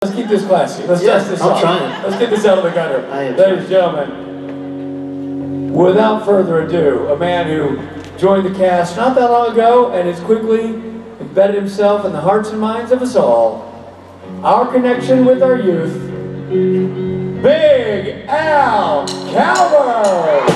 Let's keep this classy. Let's test this out. I'm trying. Let's get this out of the gutter. Ladies and gentlemen, without further ado, a man who joined the cast not that long ago and has quickly embedded himself in the hearts and minds of us all. Our connection with our youth, Big Al Calvert.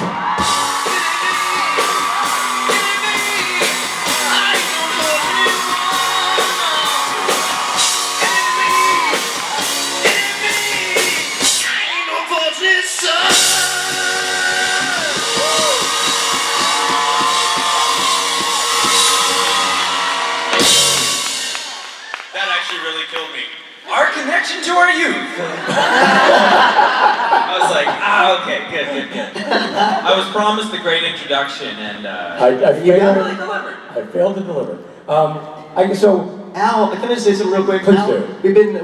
Really killed me. Our connection to our youth. I was like, okay, good. I was promised a great introduction, and I failed to deliver. So Al, can I say something real quick? Please Al, do.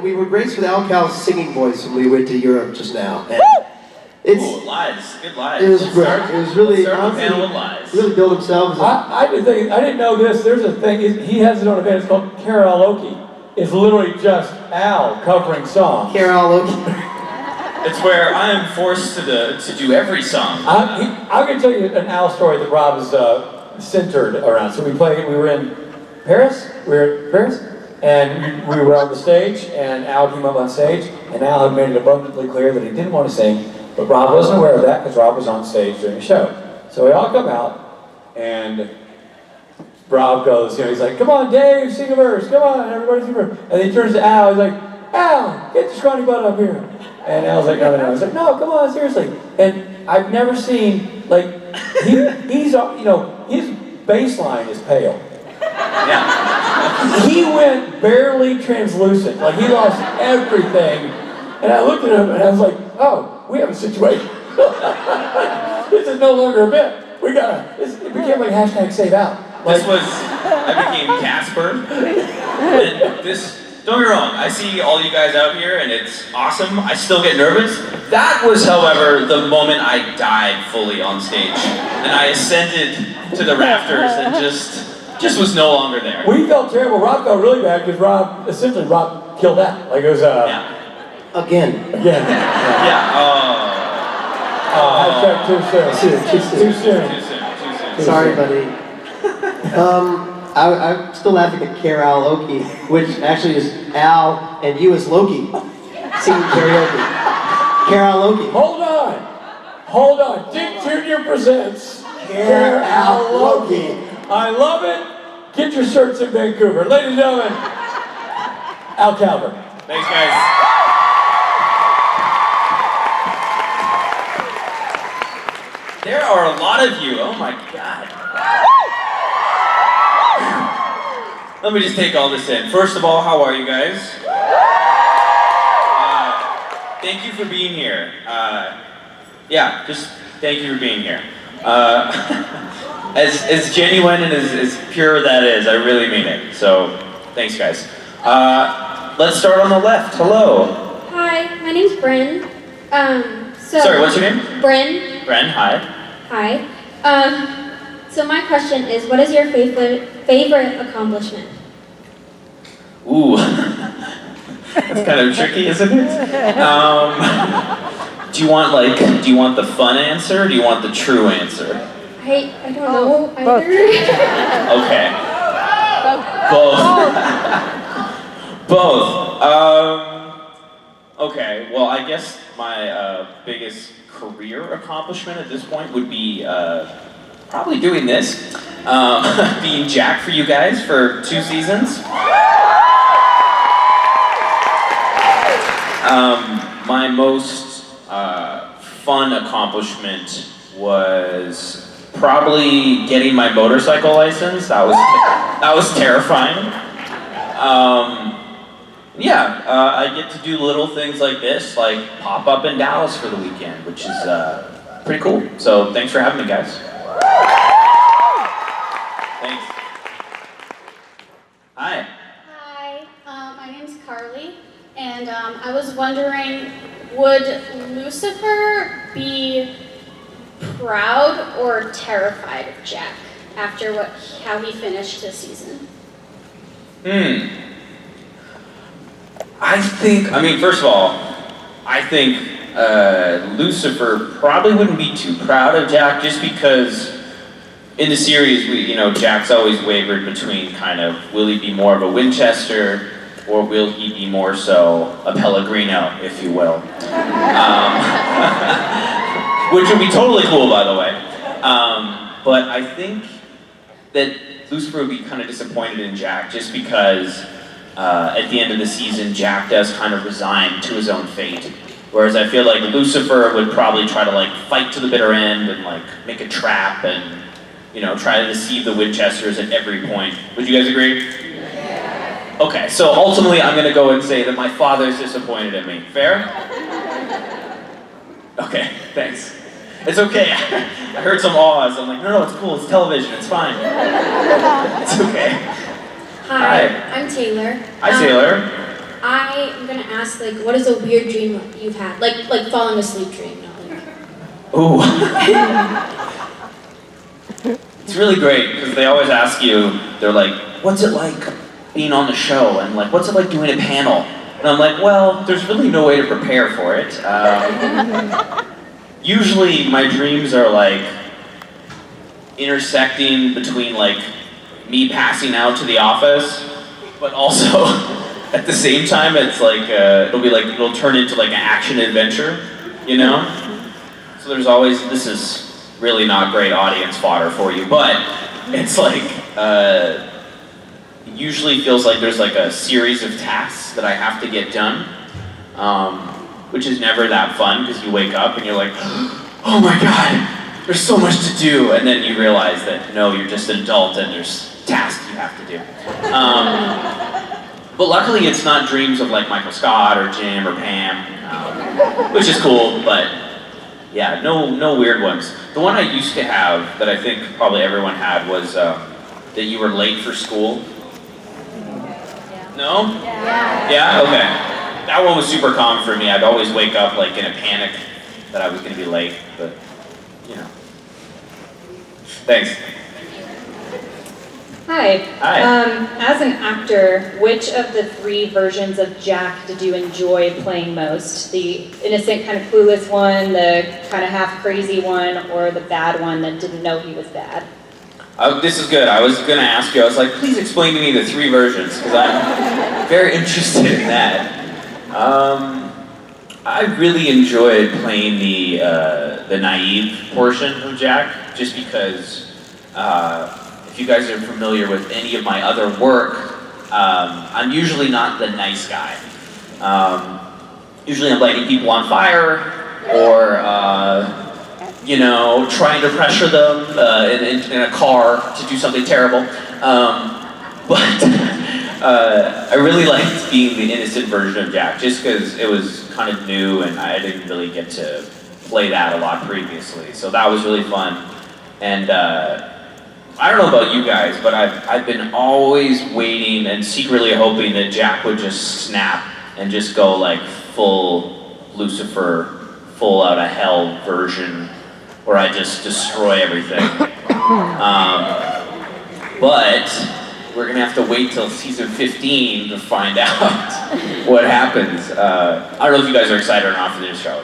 we were graced with Al Cal's singing voice when we went to Europe just now. And ooh, lies, good lies. It was great. It was really lies. Really built himself. I didn't know this. There's a thing. He has his own event. It's called Karaoke. It's literally just Al covering songs. Karaoke. It's where I am forced to do every song. I'm going to tell you an Al story that Rob is centered around. So we were in Paris. And we were on the stage, and Al came up on stage, and Al had made it abundantly clear that he didn't want to sing, but Rob wasn't aware of that because Rob was on stage during the show. So we all come out, and Rob goes, he's like, come on, Dave, sing a verse, come on, everybody sing a verse. And then he turns to Al, he's like, Al, get your scrawny butt up here. And Al's like, no. He's like, no, come on, seriously. And I've never seen, his bass line is pale. Yeah. He went barely translucent, he lost everything. And I looked at him and I was like, oh, we have a situation. This is no longer a bit. It became like hashtag save Al. I became Casper. And don't get me wrong, I see all you guys out here and it's awesome. I still get nervous. That was, however, the moment I died fully on stage. And I ascended to the rafters and just was no longer there. We felt terrible. Rob felt really bad because Rob killed that. It was, Again. Yeah. Hashtag too soon. Sorry, buddy. I'm still laughing at karaoke, which actually is Al and you as Loki singing karaoke. Karaoke. Hold on. Dick Jr. presents Karaoke. I love it. Get your shirts in Vancouver. Ladies and gentlemen, Al Calvert. Thanks, guys. There are a lot of you. Oh my God. Let me just take all this in. First of all, how are you guys? Thank you for being here. Just thank you for being here. As genuine and as pure that is, I really mean it. So, thanks guys. Let's start on the left. Hello. Hi, my name's Bryn. Sorry, what's your name? Bryn. Bryn, hi. Hi. So my question is, what is your favorite accomplishment? Ooh. That's kind of tricky, isn't it? Do you want the fun answer or do you want the true answer? I don't know either. Okay. Both. Okay, well, I guess my biggest career accomplishment at this point would be probably doing this. Being Jack for you guys for 2 seasons. My most fun accomplishment was probably getting my motorcycle license. That was terrifying. I get to do little things like this, like pop up in Dallas for the weekend, which is pretty cool. So thanks for having me, guys. Thanks. Hi. Hi, my name's Carly, and I was wondering, would Lucifer be proud or terrified of Jack after how he finished his season? I mean, first of all, I think Lucifer probably wouldn't be too proud of Jack just because in the series, Jack's always wavered between kind of, will he be more of a Winchester or will he be more so a Pellegrino, if you will? Which would be totally cool, by the way. But I think that Lucifer would be kind of disappointed in Jack just because at the end of the season, Jack does kind of resign to his own fate. Whereas I feel like Lucifer would probably try to like fight to the bitter end and like make a trap and try to deceive the Winchesters at every point. Would you guys agree? Yeah. Okay, so ultimately I'm gonna go and say that my father's disappointed in me. Fair? Okay, thanks. It's okay. I heard some awes. I'm like, no, it's cool. It's television. It's fine. It's okay. Hi, I'm Taylor. Hi, Taylor. I'm gonna ask, like, what is a weird dream you've had? Like falling asleep dream, not like... Ooh. It's really great, because they always ask you, they're like, what's it like being on the show? And like, what's it like doing a panel? And I'm like, well, there's really no way to prepare for it. Usually my dreams are like intersecting between like me passing out to the office, but also at the same time it's like it'll turn into like an action adventure, So there's always, this is really not great audience fodder for you, but it's like it usually feels like there's like a series of tasks that I have to get done. Which is never that fun because you wake up and you're like, oh my god, there's so much to do, and then you realize that no, you're just an adult and there's tasks you have to do. But luckily it's not dreams of like Michael Scott or Jim or Pam, which is cool, but yeah, no weird ones. The one I used to have that I think probably everyone had was that you were late for school. No? Yeah? Okay. That one was super common for me. I'd always wake up like in a panic that I was going to be late, but Thanks. Hi. Hi. As an actor, which of the 3 versions of Jack did you enjoy playing most? The innocent, kind of clueless one, the kind of half crazy one, or the bad one that didn't know he was bad? This is good. I was going to ask you, I was like, please explain to me the 3 versions, because I'm very interested in that. I really enjoyed playing the naive portion of Jack, just because if you guys are familiar with any of my other work, I'm usually not the nice guy. Usually I'm lighting people on fire, or trying to pressure them in a car to do something terrible. But I really liked being the innocent version of Jack, just because it was kind of new and I didn't really get to play that a lot previously. So that was really fun. And I don't know about you guys, but I've been always waiting and secretly hoping that Jack would just snap and just go like full Lucifer, full out of hell version, where I just destroy everything. But we're gonna have to wait till season 15 to find out what happens. I don't know if you guys are excited or not for this show.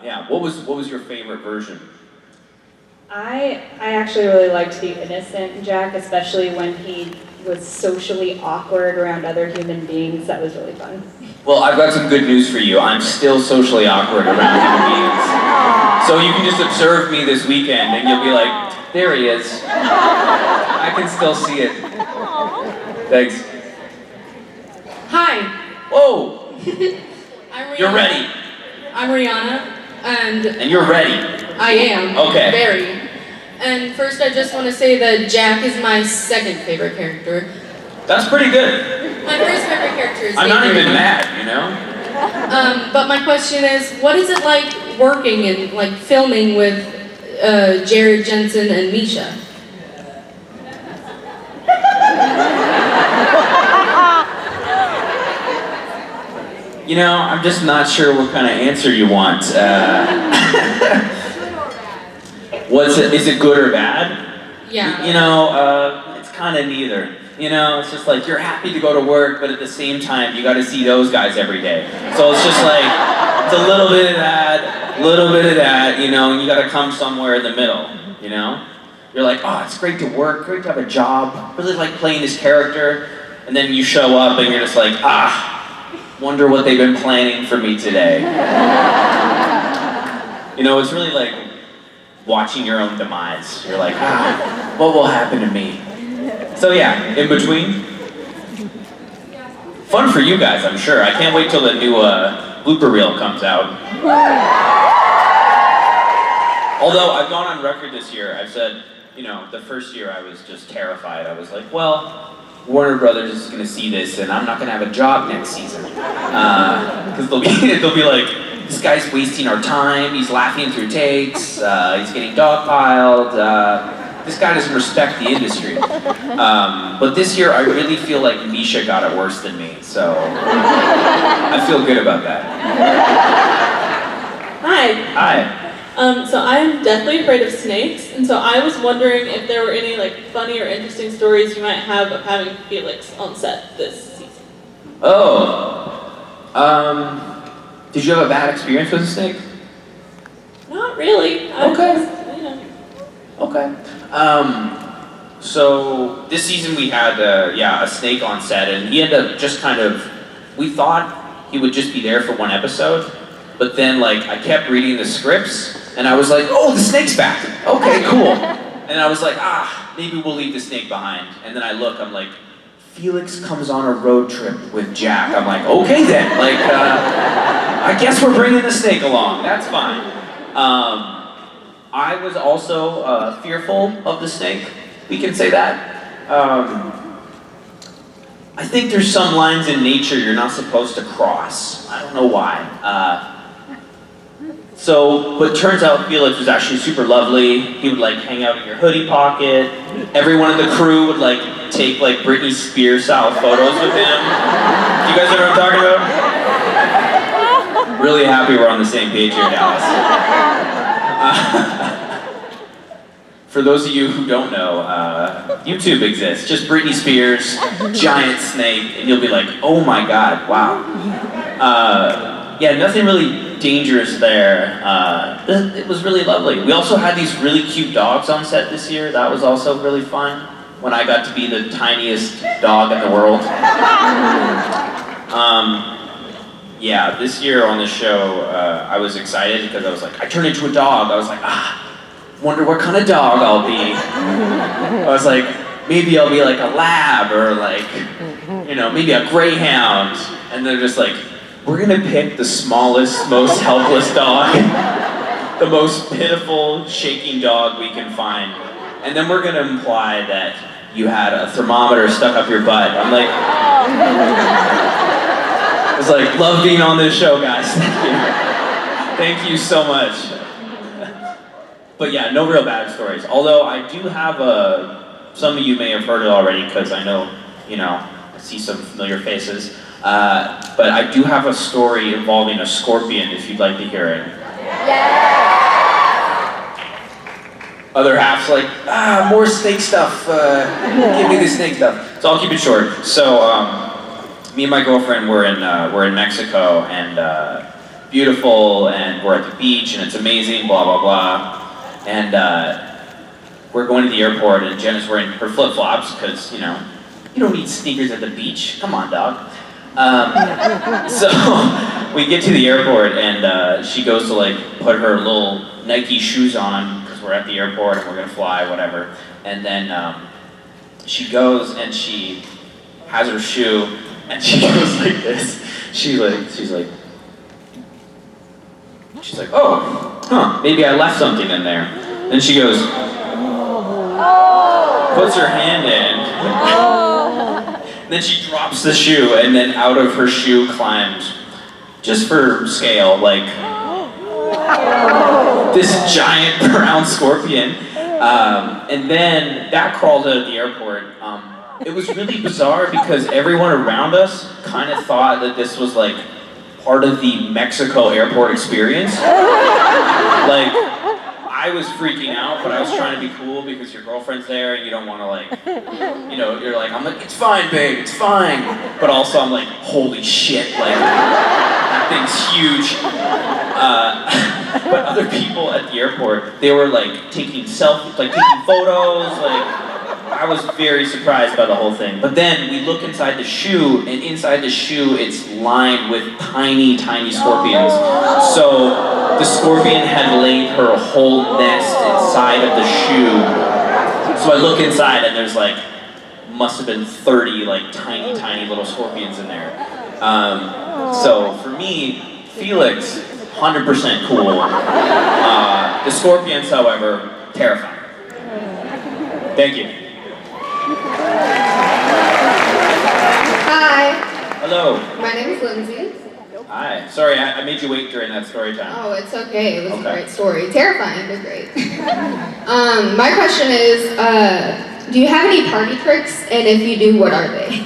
Yeah, what was your favorite version? I actually really liked the innocent Jack, especially when he was socially awkward around other human beings. That was really fun. Well, I've got some good news for you. I'm still socially awkward around human beings. So you can just observe me this weekend and you'll be like, there he is. I can still see it. Thanks. Hi. Whoa, you're ready. I'm Rihanna, and you're ready. I am. Okay. Very. And first, I just want to say that Jack is my second favorite character. That's pretty good. My first favorite character is I'm not Avery. even mad, you know? But my question is, what is it like working and like filming with Jared, Jensen, and Misha? You know, I'm just not sure what kind of answer you want. Is it good or bad? Yeah. You know, it's kind of neither. You know, it's just like you're happy to go to work, but at the same time, you got to see those guys every day. So it's just like, it's a little bit of that, you know, and you got to come somewhere in the middle, you know? You're like, oh, it's great to work, great to have a job, really like playing this character, and then you show up and you're just like, wonder what they've been planning for me today. You know, it's really like watching your own demise. You're like, what will happen to me? So yeah, in between. Fun for you guys, I'm sure. I can't wait till the new blooper reel comes out. Although I've gone on record this year, I've said, you know, the first year I was just terrified. I was like, well, Warner Brothers is gonna see this and I'm not gonna have a job next season. Because they'll be like, this guy's wasting our time, he's laughing through takes, he's getting dogpiled, this guy doesn't respect the industry. But this year I really feel like Misha got it worse than me, so I feel good about that. Hi. Hi. So I'm deathly afraid of snakes, and so I was wondering if there were any like funny or interesting stories you might have of having Felix on set this season. Did you have a bad experience with a snake? Not really. Okay. You know. Okay. So this season we had, a snake on set, and he ended up just kind of, we thought he would just be there for one episode, but then like I kept reading the scripts, and I was like, oh, the snake's back. Okay, cool. And I was like, maybe we'll leave the snake behind. And then I look, I'm like, Felix comes on a road trip with Jack. I'm like, okay then, like, I guess we're bringing the snake along, that's fine. I was also fearful of the snake, we can say that. I think there's some lines in nature you're not supposed to cross. I don't know why. But turns out Felix was actually super lovely. He would like hang out in your hoodie pocket. Everyone in the crew would like take like Britney Spears style photos with him. Do you guys know what I'm talking about? Really happy we're on the same page here, Dallas. For those of you who don't know, YouTube exists. Just Britney Spears, giant snake, and you'll be like, oh my god, wow. Yeah, nothing really dangerous there. It was really lovely. We also had these really cute dogs on set this year. That was also really fun. When I got to be the tiniest dog in the world. Yeah, this year on the show, I was excited because I was like, I turned into a dog. I was like, wonder what kind of dog I'll be. I was like, maybe I'll be like a lab or like, you know, maybe a greyhound. And they're just like, we're gonna pick the smallest, most helpless dog, the most pitiful, shaking dog we can find. And then we're gonna imply that you had a thermometer stuck up your butt. I'm like, it's like, love being on this show, guys. Thank you. Thank you so much. But yeah, no real bad stories. Although I do have some of you may have heard it already because I know, you know, I see some familiar faces. But I do have a story involving a scorpion if you'd like to hear it. Yeah. Other half's like, more snake stuff. Give me the snake stuff. So I'll keep it short. So me and my girlfriend we're in Mexico and beautiful, and we're at the beach and it's amazing, blah blah blah. And we're going to the airport and Jenna's wearing her flip-flops because, you know, you don't need sneakers at the beach. Come on, dog. So we get to the airport and she goes to like put her little Nike shoes on because we're at the airport and we're gonna fly, whatever. And then she goes and she has her shoe and she goes like this. She's like, oh, maybe I left something in there. Then she goes, puts her hand in. Then she drops the shoe, and then out of her shoe climbs, just for scale, like this giant brown scorpion. And then that crawled out of the airport. It was really bizarre because everyone around us kind of thought that this was like part of the Mexico airport experience. Like, I I was freaking out, but I was trying to be cool because your girlfriend's there and you don't want to like, you're like, I'm like, it's fine, babe, it's fine. But also I'm like, holy shit, like, that thing's huge. But other people at the airport, they were like taking selfies, like taking photos, like, I was very surprised by the whole thing. But then we look inside the shoe, and inside the shoe, it's lined with tiny, tiny scorpions. So the scorpion had laid her whole nest inside of the shoe. So I look inside, and there's like, must have been 30 like tiny, tiny little scorpions in there. So for me, Felix, 100% cool. The scorpions, however, terrifying. Thank you. Hi, Hello. my name is Lindsay. Hi. Sorry, I made you wait during that story time. Oh, it's okay. It was Okay. a great story. Terrifying, but great. My question is, do you have any party tricks? And if you do, what are they?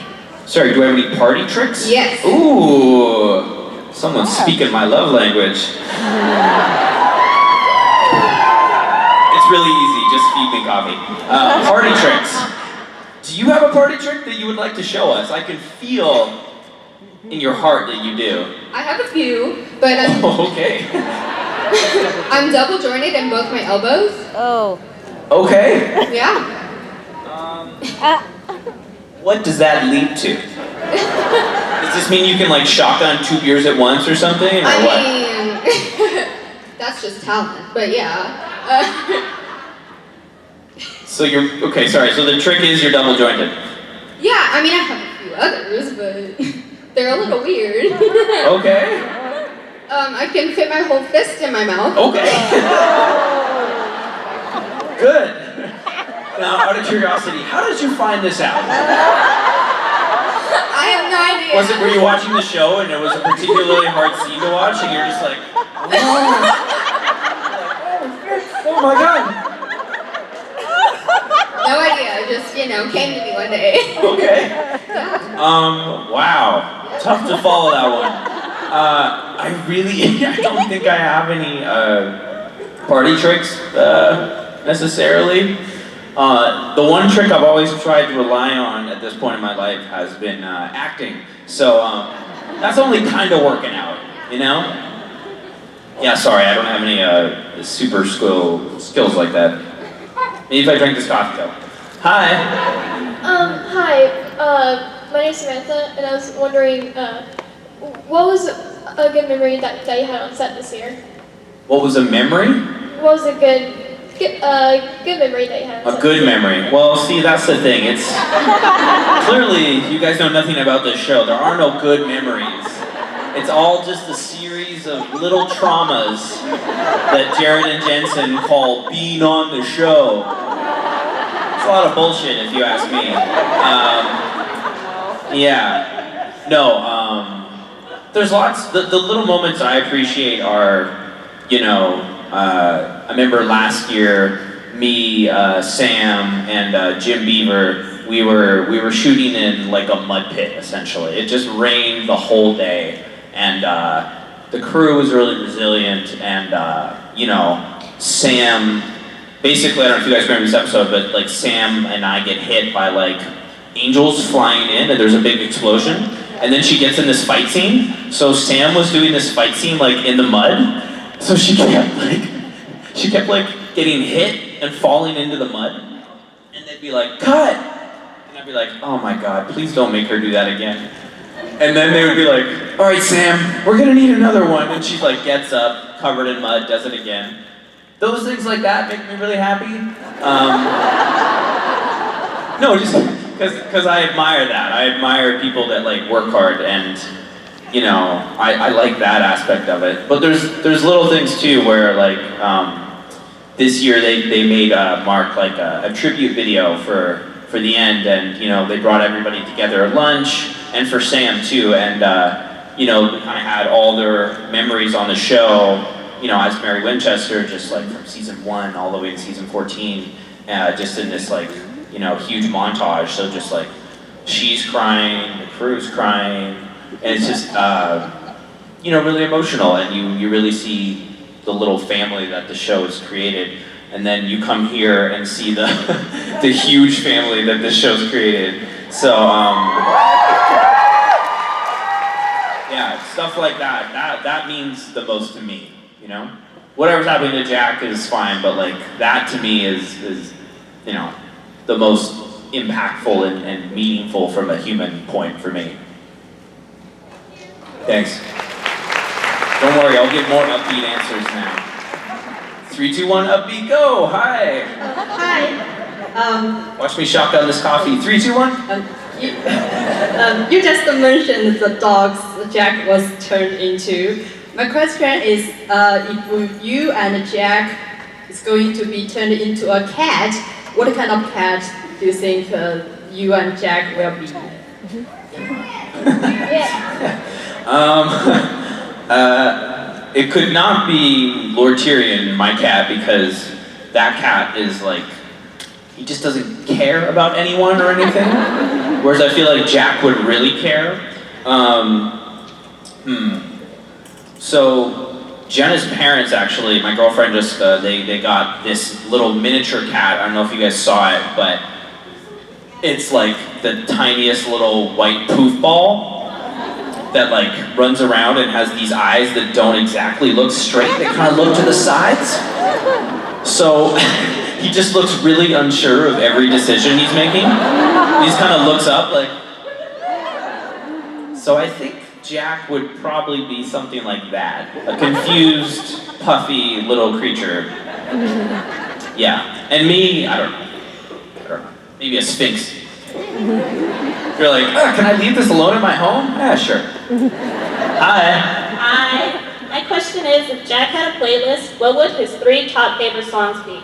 Sorry, do I have any party tricks? Yes. Ooh, someone's speaking my love language. It's really easy, just feed me coffee. Party tricks. Do you have a party trick that you would like to show us? I can feel in your heart that you do. I have a few, but Oh, okay. I'm double jointed in both my elbows. Oh. Okay. Yeah. What does that lead to? Does this mean you can like shotgun 2 beers at once or something, or what? I mean, that's just talent, but yeah. So you're, okay, sorry, so the trick is you're double jointed. Yeah, I mean, I have a few others, but they're a little weird. Okay. I can fit my whole fist in my mouth. Okay. Good. Now, out of curiosity, how did you find this out? I have no idea. Was it, were you watching the show and it was a particularly hard scene to watch and you're just like, oh my god. No idea, just, came to me one day. Okay. Wow. Tough to follow that one. I don't think I have any party tricks necessarily. The one trick I've always tried to rely on at this point in my life has been acting. So that's only kind of working out, Yeah, sorry, I don't have any super skills like that. Maybe if I drink this coffee though. Hi. Hi. My name's Samantha, and I was wondering, what was a good memory that you had on set this year? What was a memory? What was a good memory that you had on set? A good memory. Well, see, that's the thing. It's clearly you guys know nothing about this show. There are no good memories. It's all just a series of little traumas that Jared and Jensen call being on the show. It's a lot of bullshit, if you ask me. Yeah. No. There's lots. The little moments I appreciate are, I remember last year, me, Sam, and Jim Beaver, we were shooting in like a mud pit essentially. It just rained the whole day, and the crew was really resilient, and Sam. Basically, I don't know if you guys remember this episode, but like Sam and I get hit by like angels flying in, and there's a big explosion, and then she gets in this fight scene. So Sam was doing this fight scene like in the mud, so she kept like getting hit and falling into the mud, and they'd be like, cut! And I'd be like, oh my god, please don't make her do that again. And then they would be like, all right, Sam, we're gonna need another one. And she like gets up, covered in mud, does it again. Those things like that make me really happy. No, just because I admire that. I admire people that like work hard, and I like that aspect of it. But there's little things too where like this year they made Mark like a tribute video for the end, and they brought everybody together at lunch, and for Sam too, and we kind of had all their memories on the show. As Mary Winchester, just like from season 1 all the way to season 14, just in this like, huge montage. So just like, she's crying, the crew's crying, and it's just, really emotional, and you really see the little family that the show has created. And then you come here and see the the huge family that this show's created. So yeah, stuff like that means the most to me, you know? Whatever's happening to Jack is fine, but like that to me is you know, the most impactful and meaningful from a human point for me. Thanks. Don't worry, I'll give more upbeat answers now. 3, 2, 1, upbeat, go! Hi! Hi. Watch me shotgun this coffee. 3, 2, 1. You just mentioned the dogs Jack was turned into. My question is, if you and Jack is going to be turned into a cat, what kind of cat do you think you and Jack will be? It could not be Lord Tyrion, my cat, because that cat is like, he just doesn't care about anyone or anything. Whereas I feel like Jack would really care. So Jenna's parents actually, my girlfriend just, they got this little miniature cat. I don't know if you guys saw it, but it's like the tiniest little white poof ball that like runs around and has these eyes that don't exactly look straight, they kind of look to the sides. So he just looks really unsure of every decision he's making. He just kind of looks up like... So I think Jack would probably be something like that. A confused, puffy little creature. Yeah, and me, I don't know. Maybe a sphinx. You're like, can I leave this alone in my home? Yeah, sure. Hi. Hi. My question is, if Jack had a playlist, what would his 3 top favorite songs be?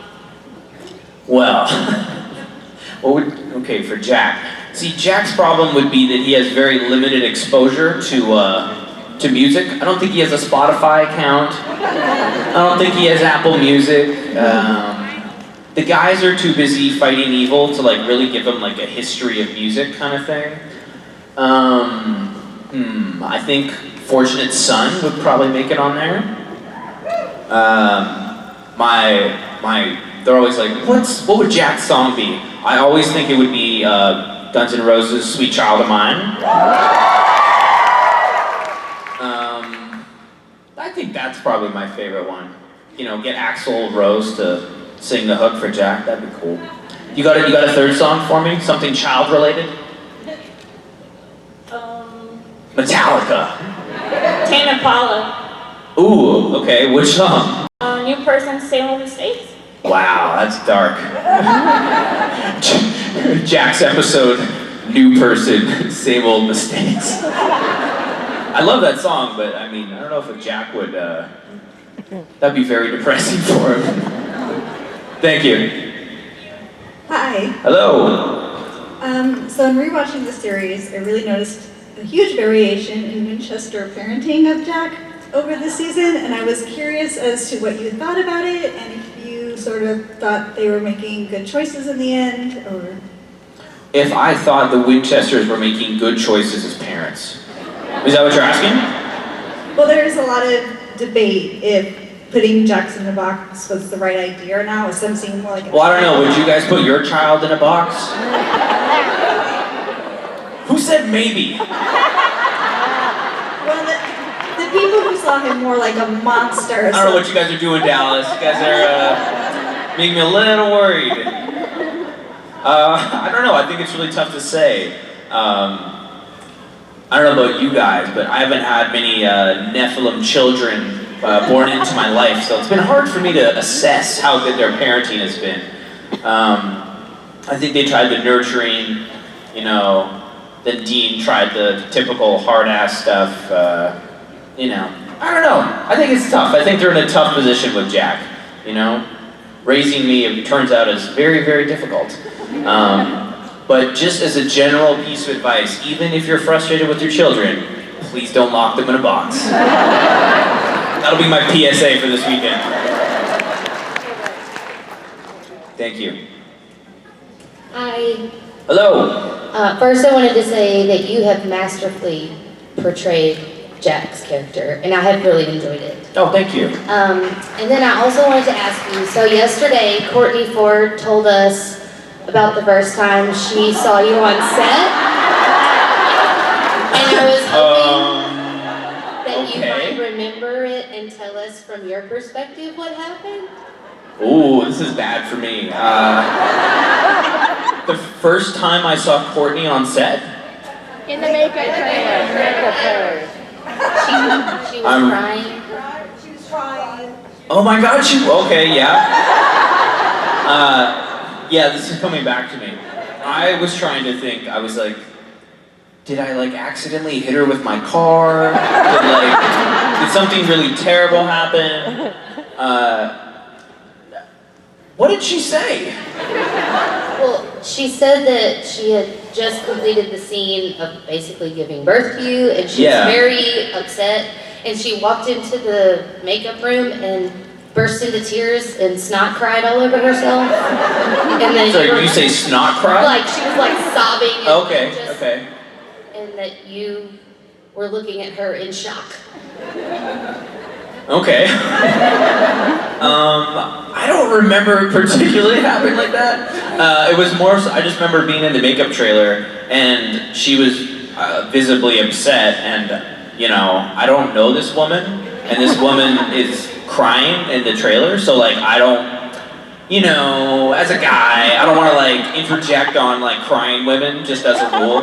Well, okay, for Jack. See, Jack's problem would be that he has very limited exposure to music. I don't think he has a Spotify account. I don't think he has Apple Music. The guys are too busy fighting evil to like really give him like a history of music kind of thing. I think Fortunate Son would probably make it on there. They're always like, what would Jack's song be? I always think it would be Guns N' Roses' Sweet Child of Mine. I think that's probably my favorite one. You know, get Axl Rose to sing the hook for Jack, that'd be cool. You got a third song for me? Something child related? Metallica. Tame Impala. Ooh, okay, which song? New Person, Same Old Mistakes. Wow, that's dark. Jack's episode, New Person, Same Old Mistakes. I love that song, but I mean, I don't know if Jack would, that'd be very depressing for him. Thank you. Hi. Hello. So in rewatching the series, I really noticed a huge variation in Winchester parenting of Jack over the season, and I was curious as to what you thought about it, and if you sort of thought they were making good choices in the end, or... If I thought the Winchesters were making good choices as parents. Is that what you're asking? Well, there's a lot of debate if putting Jack in the box was the right idea or not, with some seeming more like... Well, I don't know, would you guys put your child in a box? Who said maybe? Well, the people who saw him more like a monster. I don't know what you guys are doing, Dallas. You guys are making me a little worried. I don't know, I think it's really tough to say. I don't know about you guys, but I haven't had many Nephilim children born into my life, so it's been hard for me to assess how good their parenting has been. I think they tried the nurturing, you know, then Dean tried the typical hard-ass stuff, you know. I don't know, I think it's tough. I think they're in a tough position with Jack, you know. Raising me, it turns out, is very, very difficult. But just as a general piece of advice, even if you're frustrated with your children, please don't lock them in a box. That'll be my PSA for this weekend. Thank you. Hi. Hello. First, I wanted to say that you have masterfully portrayed Jack's character, and I have really enjoyed it. Oh, thank you. And then I also wanted to ask you, so yesterday, Courtney Ford told us about the first time she saw you on set. And I was hoping that you might remember it and tell us from your perspective what happened. Ooh, this is bad for me. The first time I saw Courtney on set, In the makeup trailer. She was crying. She was trying. oh my God, okay, yeah. Yeah, this is coming back to me. I was trying to think, I was like, did I like accidentally hit her with my car? Did something really terrible happen? What did she say? Well, she said that she had just completed the scene of basically giving birth to you, and she was very upset, and she walked into the makeup room and burst into tears and snot cried all over herself. And then Sorry, you say snot cry? Like, she was like sobbing. And Okay. And that you were looking at her in shock. Okay. I don't remember it particularly happening like that. It was more so, I just remember being in the makeup trailer and she was visibly upset, and you know, I don't know this woman, and this woman is crying in the trailer, so like I don't, you know, as a guy, I don't want to like interject on like crying women just as a rule.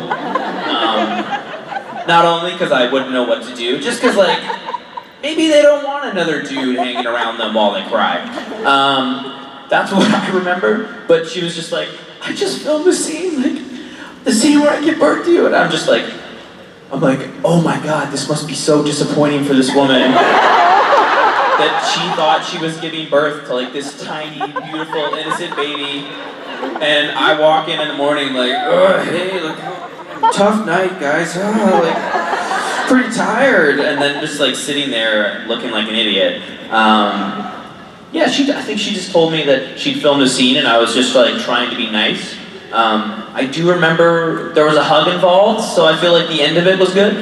Not only because I wouldn't know what to do, just because like maybe they don't want another dude hanging around them while they cry. That's what I remember. But she was just like, I just filmed the scene, like the scene where I give birth to you, and I'm like, oh my God, this must be so disappointing for this woman. That she thought she was giving birth to like this tiny, beautiful, innocent baby, and I walk in the morning like, oh, hey, look, tough night, guys. Oh, like, pretty tired, and then just like sitting there looking like an idiot. Yeah, I think she just told me that she'd filmed a scene, and I was just like trying to be nice. I do remember there was a hug involved, so I feel like the end of it was good.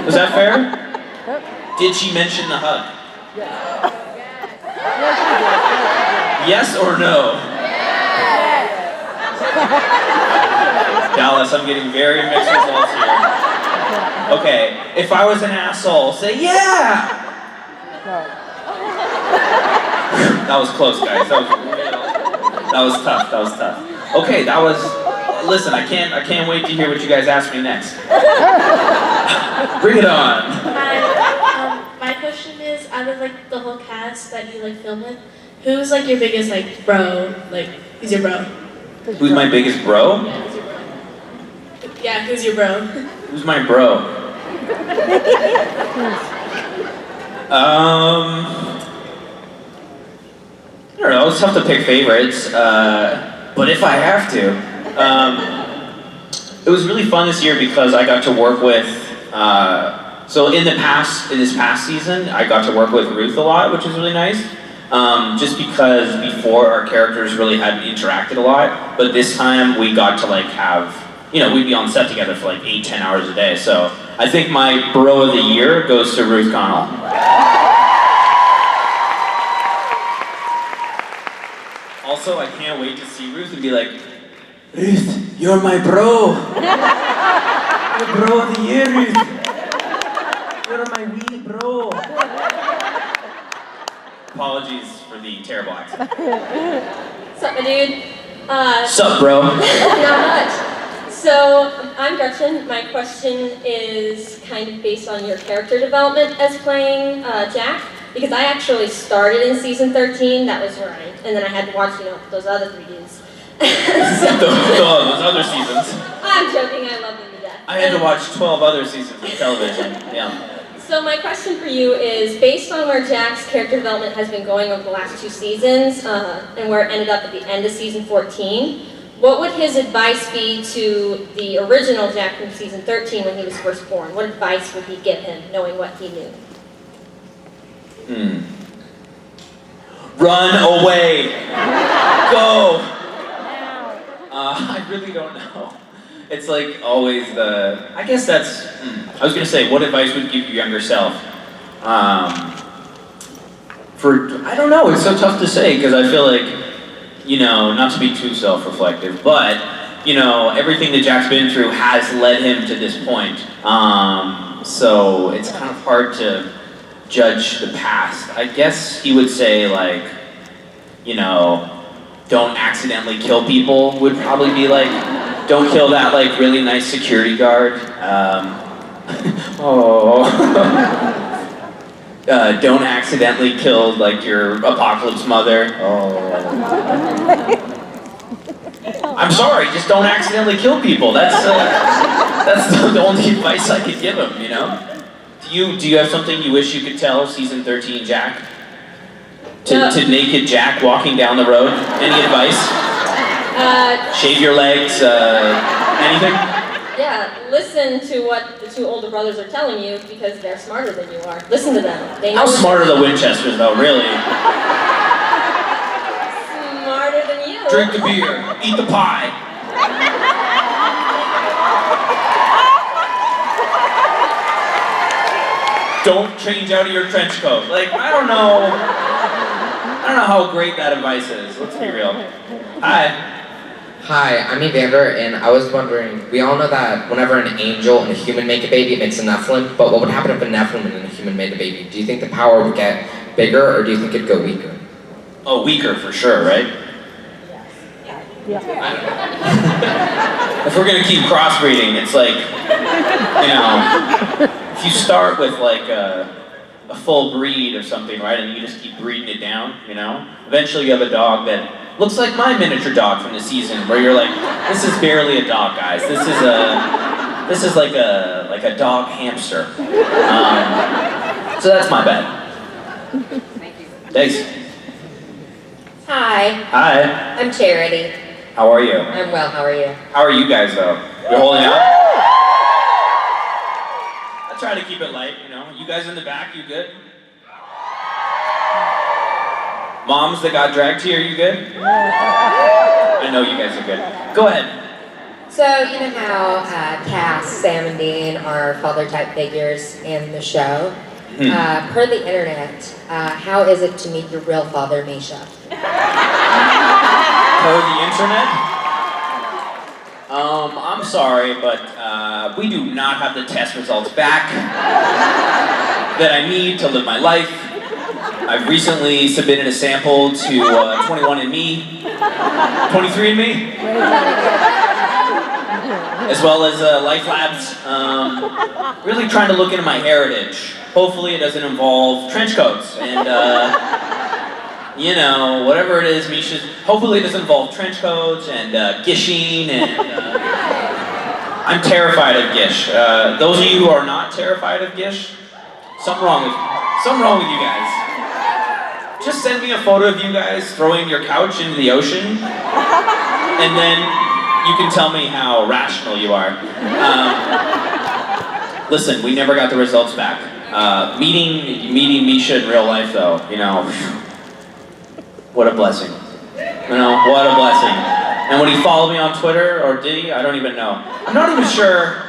Was that fair? Did she mention the hug? Yes or no? Dallas, I'm getting very mixed results here. Okay, if I was an asshole, say yeah! That was close, guys. That was tough. Okay, listen, I can't wait to hear what you guys ask me next. Bring it on. Hi, my question is, out of like the whole cast that you like film with, who's like your biggest like bro? Like, who's your bro? Who's my biggest bro? Yeah, who's your bro? Who's my bro? I don't know, it's tough to pick favorites, but if I have to, it was really fun this year because I got to work with, so in this past season, I got to work with Ruth a lot, which was really nice, just because before our characters really hadn't interacted a lot, but this time we got to like have, you know, we'd be on set together for like 8-10 hours a day, so I think my bro of the year goes to Ruth Connell. Also, I can't wait to see Ruth and be like, Ruth, you're my bro. You're bro of the year, Ruth. You're my wee bro. Apologies for the terrible accent. Sup, my dude? Sup, bro? Not much. So, I'm Gretchen. My question is kind of based on your character development as playing Jack. Because I actually started in season 13, that was right, and then I had to watch, you know, those other 3 dudes. Those other seasons. I'm joking, I love them to death. I had to watch 12 other seasons of television, yeah. So my question for you is, based on where Jack's character development has been going over the last 2 seasons, and where it ended up at the end of season 14, what would his advice be to the original Jack from season 13 when he was first born? What advice would he give him, knowing what he knew? Run away. Go. I really don't know. It's like always the. I guess that's. I was gonna say, what advice would you give your younger self? I don't know. It's so tough to say because I feel like, not to be too self-reflective, but everything that Jack's been through has led him to this point. So it's kind of hard to judge the past. I guess he would say like, don't accidentally kill people would probably be like, don't kill that like really nice security guard. Don't accidentally kill like your apocalypse mother. I'm sorry, just don't accidentally kill people. That's the only advice I could give him. Do you have something you wish you could tell season 13 Jack? To naked Jack walking down the road? Any advice? Shave your legs, anything? Yeah, listen to what the two older brothers are telling you because they're smarter than you are. Listen to them. They know How smart are the Winchesters though, really? Smarter than you. Drink the beer, eat the pie. Don't change out of your trench coat. Like, I don't know how great that advice is. Let's be real. Hi. Hi, I'm Evander, and I was wondering, we all know that whenever an angel and a human make a baby, it makes a Nephilim, but what would happen if a Nephilim and a human made a baby? Do you think the power would get bigger, or do you think it'd go weaker? Oh, weaker for sure, right? Yeah. If we're gonna keep crossbreeding, it's like, if you start with like a full breed or something, right, and you just keep breeding it down, eventually you have a dog that looks like my miniature dog from the season, where you're like, this is barely a dog, guys. This is like a dog hamster. So that's my bet. Thanks. Hi. Hi. I'm Charity. How are you? I'm well, how are you? How are you guys though? You're holding out? I try to keep it light, You guys in the back, you good? Moms that got dragged here, you good? I know you guys are good. Go ahead. So, you know how Cass, Sam, and Dean are father-type figures in the show? Per the internet, how is it to meet your real father, Misha? Per the internet? I'm sorry, but we do not have the test results back that I need to live my life. I've recently submitted a sample to 21andMe, 23andMe, as well as Life Labs. Really trying to look into my heritage. Hopefully it doesn't involve trench coats and, whatever it is, Misha's. Hopefully it doesn't involve trench coats and gishing and. I'm terrified of gish. Those of you who are not terrified of gish, something wrong with you guys. Just send me a photo of you guys throwing your couch into the ocean, and then you can tell me how rational you are. Listen, we never got the results back. Meeting Misha in real life, though, what a blessing. What a blessing. And would he follow me on Twitter, or did he? I don't even know. I'm not even sure.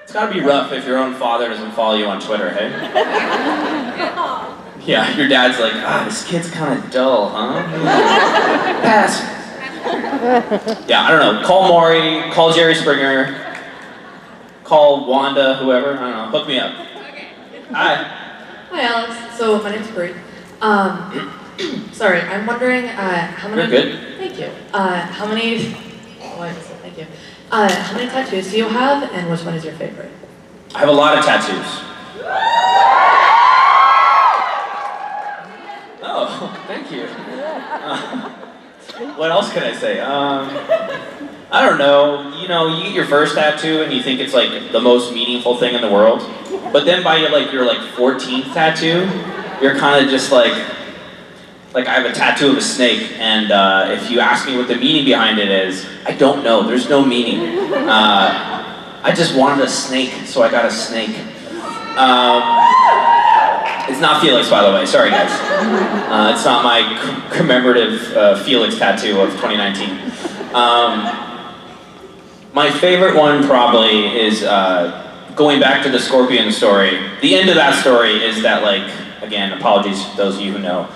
It's gotta be rough if your own father doesn't follow you on Twitter, hey? Yeah, your dad's like, this kid's kind of dull, huh? Pass. Yeah, I don't know. Call Maury, call Jerry Springer, call Wanda, whoever, I don't know, hook me up. Hi. Hi, Alex. So, my name's Brie. Sorry, I'm wondering how many... You're good. Thank you. How many... Oh, I missed it. Thank you. How many tattoos do you have, and which one is your favorite? I have a lot of tattoos. Oh, thank you. What else could I say? I don't know. You get your first tattoo and you think it's like the most meaningful thing in the world. But then by your 14th tattoo, you're kind of just like I have a tattoo of a snake, and if you ask me what the meaning behind it is, I don't know. There's no meaning. I just wanted a snake, so I got a snake. It's not Felix, by the way. Sorry, guys. It's not my commemorative Felix tattoo of 2019. My favorite one probably is going back to the Scorpion story. The end of that story is that, like, again, apologies to those of you who know.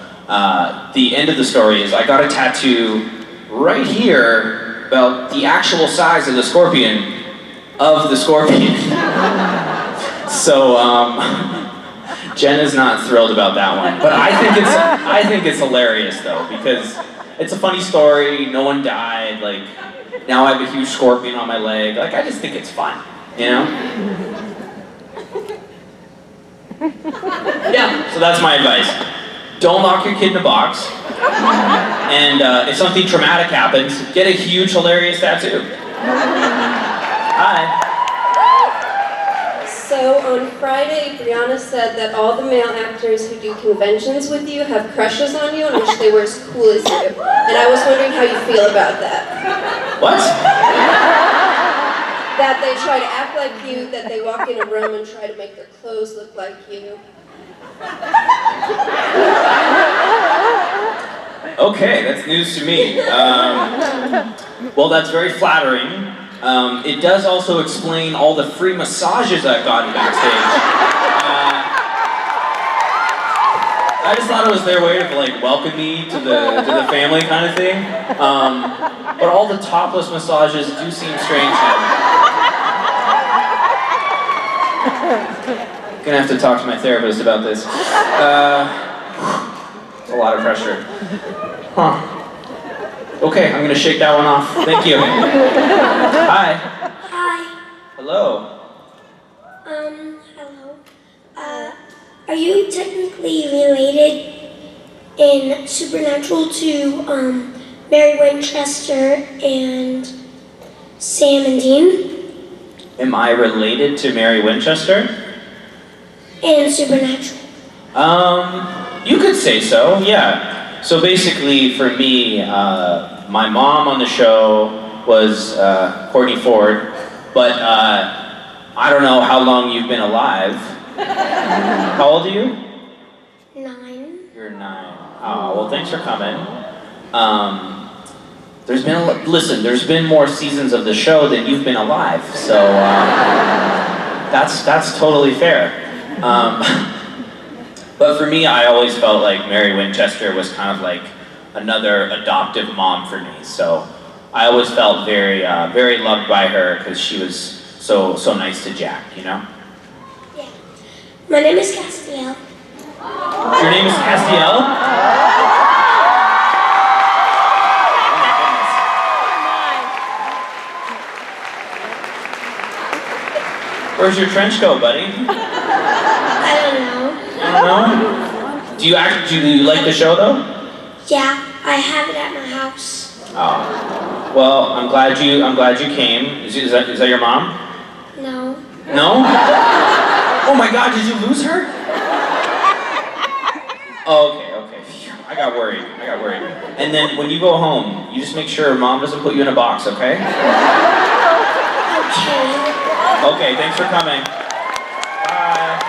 The end of the story is I got a tattoo right here about the actual size of the scorpion of the scorpion. So Jen is not thrilled about that one, but I think it's hilarious though, because it's a funny story. No one died. Like, now I have a huge scorpion on my leg. Like, I just think it's fun, you know? Yeah. So that's my advice. Don't lock your kid in a box. And if something traumatic happens, get a huge, hilarious tattoo. Hi. So on Friday, Brianna said that all the male actors who do conventions with you have crushes on you and wish they were as cool as you. And I was wondering how you feel about that. What? That they try to act like you, that they walk in a room and try to make their clothes look like you. Okay, that's news to me. Well, that's very flattering. It does also explain all the free massages I've gotten backstage. I just thought it was their way to like welcome me to the family kind of thing. But all the topless massages do seem strange now. Gonna have to talk to my therapist about this. It's a lot of pressure. Huh. Okay, I'm gonna shake that one off. Thank you. Hi. Hi. Hello. Hello. Are you technically related in Supernatural to, Mary Winchester and Sam and Dean? Am I related to Mary Winchester? And Supernatural. You could say so, yeah. So basically, for me, my mom on the show was Courtney Ford, but I don't know how long you've been alive. How old are you? 9. You're 9. Oh, well, thanks for coming. There's been more seasons of the show than you've been alive, so that's totally fair. But for me, I always felt like Mary Winchester was kind of like another adoptive mom for me. So I always felt very, very loved by her because she was so nice to Jack, you know? Yeah. My name is Castiel. Your name is Castiel? Where's your trench coat, buddy? I don't know. I don't know. Do you like the show though? Yeah, I have it at my house. Oh. Well, I'm glad you came. Is that your mom? No. No? Oh my God, did you lose her? Okay. Phew, I got worried. And then when you go home, you just make sure mom doesn't put you in a box, okay? Okay, thanks for coming. Bye.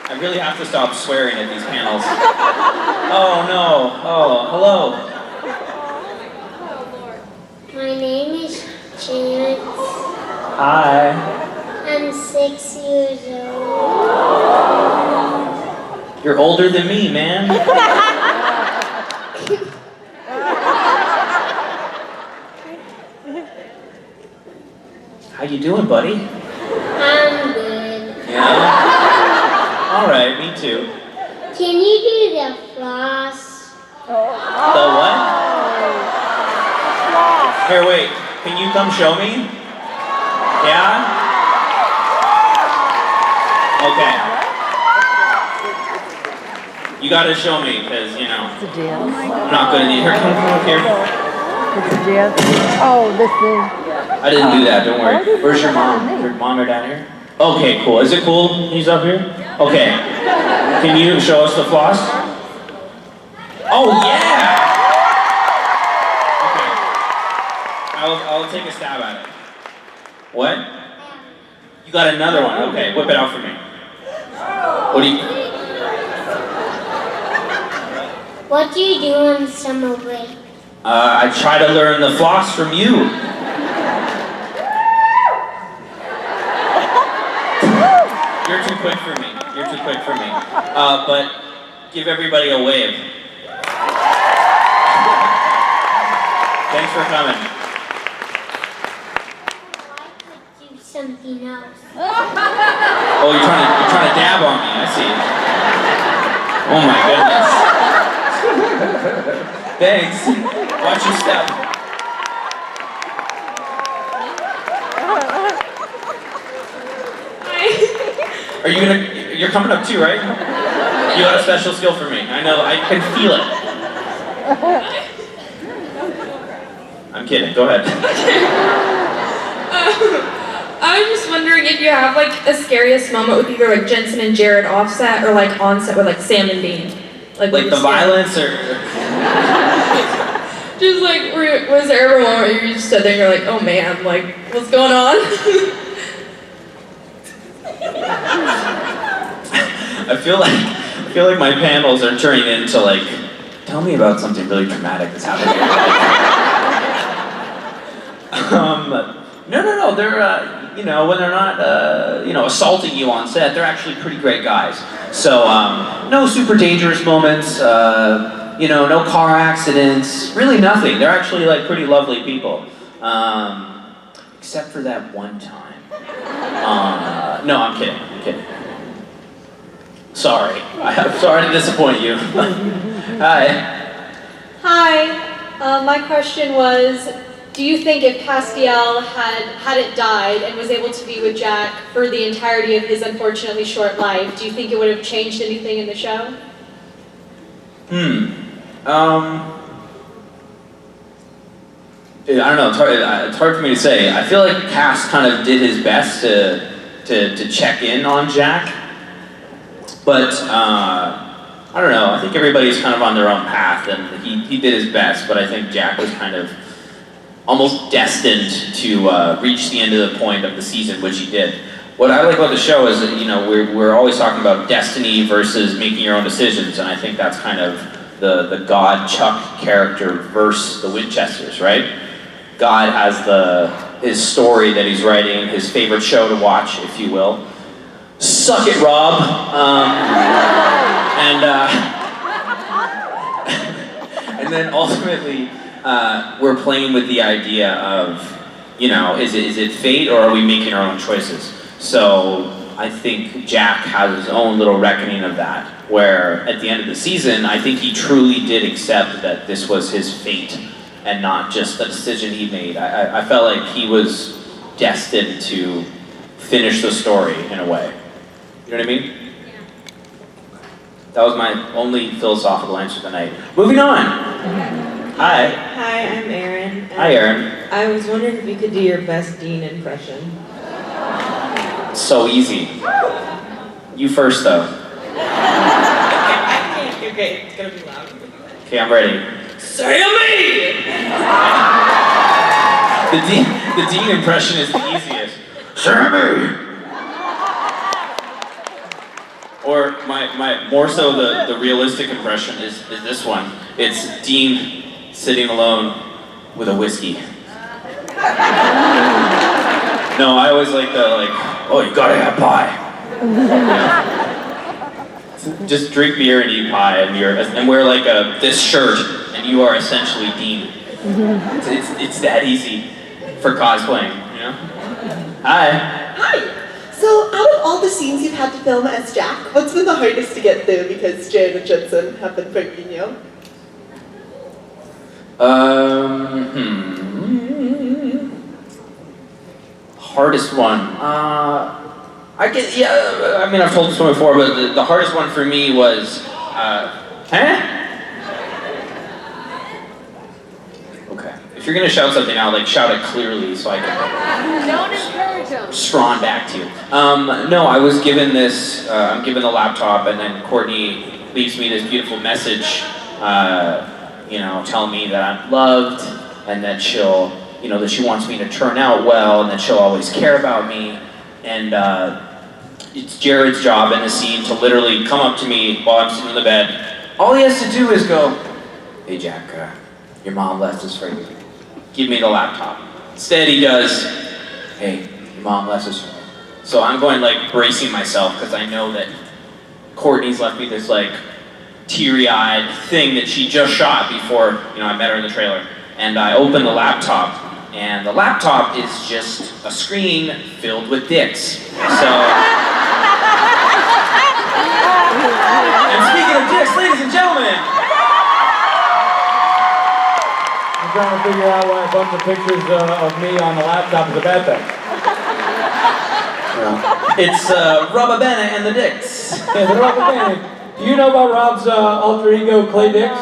I really have to stop swearing at these panels. Oh no. Oh, hello. My name is Chance. Hi. I'm 6 years old. You're older than me, man. How you doing, buddy? I'm good. Yeah? Alright, me too. Can you do the floss? The what? Here, wait. Can you come show me? Yeah? Okay. You gotta show me, because, you know, I'm not good at it. Here, come here. Oh, this is. I didn't do that, don't worry. Where's your mom? Your mom are down here? Okay, cool. Is it cool he's up here? Okay. Can you show us the floss? Oh, yeah! Okay. I'll take a stab at it. What? You got another one? Okay, whip it out for me. What do you... What do you do on summer break? I try to learn the floss from you. You're too quick for me. You're too quick for me. But give everybody a wave. Thanks for coming. Do something else. Oh, you're trying to dab on me. I see. Oh my goodness. Thanks. Watch your step. Are you gonna? You're coming up too, right? You got a special skill for me. I know. I can feel it. I'm kidding. Go ahead. I was just wondering if you have like a scariest moment with either like Jensen and Jared offset or like on set with like Sam and Dean. Like the violence or? Just like, was there ever a moment where you just stood there and you're like, oh man, like, what's going on? I feel like my panels are turning into like, tell me about something really traumatic that's happened in your life. No. They're, when they're not, assaulting you on set, they're actually pretty great guys. So, no super dangerous moments, no car accidents, really nothing. They're actually like pretty lovely people. Except for that one time. No, I'm kidding. Sorry. I'm sorry to disappoint you. Hi. Hi. My question was, do you think if Castiel hadn't died and was able to be with Jack for the entirety of his unfortunately short life, do you think it would have changed anything in the show? I don't know. It's hard for me to say. I feel like Cass kind of did his best to check in on Jack, but I don't know. I think everybody's kind of on their own path, and he did his best. But I think Jack was kind of almost destined to reach the end of the point of the season, which he did. What I like about the show is that, we're always talking about destiny versus making your own decisions, and I think that's kind of the God Chuck character versus the Winchesters, right? God has his story that he's writing, his favorite show to watch, if you will. Suck it, Rob. And then ultimately, we're playing with the idea of, is it fate or are we making our own choices? So I think Jack has his own little reckoning of that, where at the end of the season, I think he truly did accept that this was his fate and not just a decision he made. I felt like he was destined to finish the story in a way. You know what I mean? Yeah. That was my only philosophical answer tonight. Moving on. Hi. Hi, I'm Erin. Hi, Erin. I was wondering if you could do your best Dean impression. So easy. You first, though. Okay, it's gonna be loud. Okay, I'm ready. Sammy! The Dean impression is the easiest. Sammy! Or my more so the realistic impression is this one. It's Dean sitting alone with a whiskey. No, I always like oh, you gotta have pie. Just drink beer and eat pie, and wear like this shirt, and you are essentially Dean. It's that easy for cosplaying, Hi. Hi. So, out of all the scenes you've had to film as Jack, what's been the hardest to get through because Jared and Jensen have been pranking you? Hardest one. I've told this one before, but the hardest one for me was, Okay. If you're gonna shout something out, shout it clearly so I can Don't encourage him. respond back to you. No, I was given this, I'm given the laptop, and then Courtney leaves me this beautiful message, telling me that I'm loved, and that she'll, that she wants me to turn out well, and that she'll always care about me. And it's Jared's job in the scene to literally come up to me while I'm sitting in the bed. All he has to do is go, hey Jack, your mom left this for you. Give me the laptop. Instead he does, hey, your mom left this for me. So I'm going like bracing myself because I know that Courtney's left me this like teary-eyed thing that she just shot before, I met her in the trailer. And I open the laptop, and the laptop is just a screen filled with dicks. So, and speaking of dicks, ladies and gentlemen, I'm trying to figure out why a bunch of pictures of me on the laptop is a bad thing. it's Rubba Bennett and the dicks. Yeah, the Rubba Bennett. Do you know about Rob's alter ego, Clay Dix?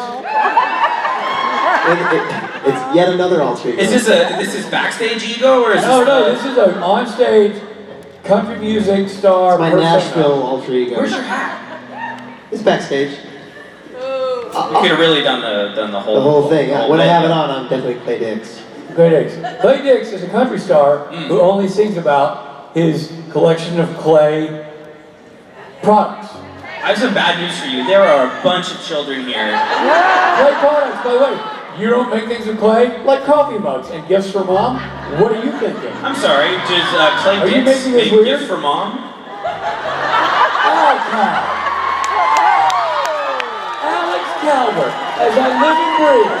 It's yet another alter ego. Is this is backstage ego or is No, this is an onstage country music star. It's my Nashville alter ego. Where's your hat? It's backstage. We could have really done the whole The whole thing. whole When I bit. have it on, I'm definitely Clay Dix. Clay Dix. Clay Dix is a country star who only sings about his collection of clay products. I have some bad news for you. There are a bunch of children here. Clay products, by the way. You don't make things with clay? Like coffee mugs and gifts for mom? What are you thinking? I'm sorry, does Clay Are you Dix making this make weird? gifts for mom? Alex Calvert, as I live and breathe.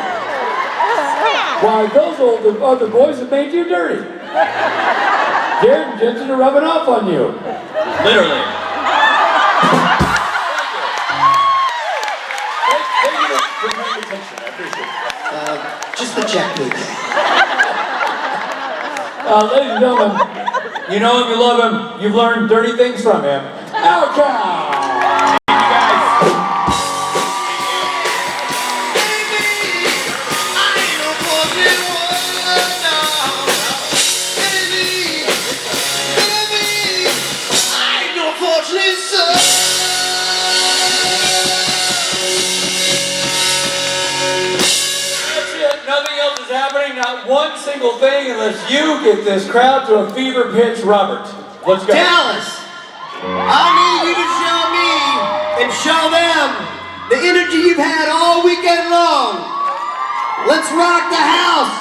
Why, those other boys have made you dirty. Jared and Jensen are rubbing off on you. Literally. Just the check, please. Ladies and gentlemen, you know him, you love him, you've learned dirty things from him. Alex Not one single thing unless you get this crowd to a fever pitch, Robert. Let's go. Dallas, I need you to show me and show them the energy you've had all weekend long. Let's rock the house.